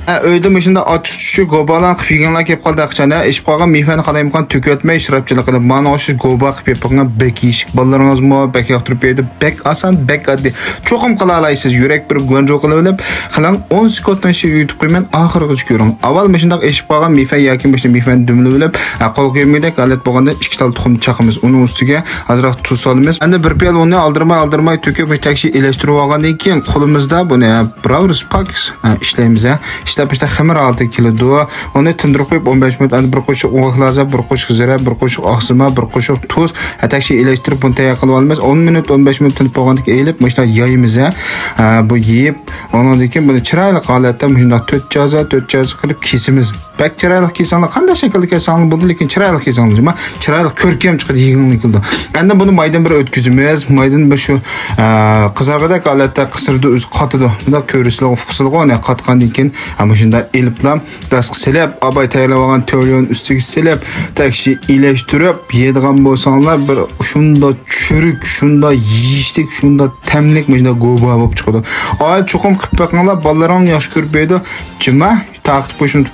Uyda mashunda ochiqchi gobalan qilib yeganlar kelib qoldi aqchani. Ish qolgan mefani qalayimqon to'katmay ishrabchilik qilib, mana o'sha goba qilib yapgan bek yishik ballalaringizmi, bek yoqtirib berdi. Bek oson, bek oddiy. Cho'qim qila olasiz. Yurak bir gonjo qilib olib, qiling 10 sekunddan shu yutib qo'yman, oxirigacha ko'ring. Avval mashunda ish qolgan mefan yoki mashunda mefani dumlab olib, qo'l qo'ymaydi, galat bo'lganda 2 tal tuxum chaqimiz. Uni ustiga ozroq tuz solamiz. Endi bir piyol uni aldirmay to'kib takshi elashtirib olgandan keyin qo'limizda buni Browser Sparks ishlaymiz. İşte xamir altı kilidi. Onu tindirib qo'yib 15 minut bir qo'shiq o'g'laza, bir qo'shiq zira, bir qo'shiq oqsima, bir qo'shiq tuz, atakshi elashtirib buni tayyor qilib olamiz. 10 minut 15 minut tinib qo'ygandan keyin elib, mana yayimiz. Bu yeyib, ondan keyin buni chiroyli holatda shunday 4 joza qilib kesimiz. Bak chiroyli kesanlar qanday shaklda kesanlar bo'ldi, lekin chiroyli kesanlar, nima? Chiroyli ko'rkam chiqadi yeginlik qildi. Endi buni maydan bir o'tkazimiz, maydan bir shu qizarg'adek holatda qisirdi o'z qotidi. Bunda ko'rishlar ufqsilg'i ona qotgandan keyin ama shunda eliblam dasq silab, abay tayyorlab olgan to'yon ustiga silab, takshi ilashtirib yeydigan bo'lsanglar, bir shunda churuk, shunda yeyishlik, shunda tamlik mana go'ba bo'lib chiqadi. Ay cho'qim qilib boqinglar, bolalaring yosh ko'rib berdi. Jima taqib qo'shib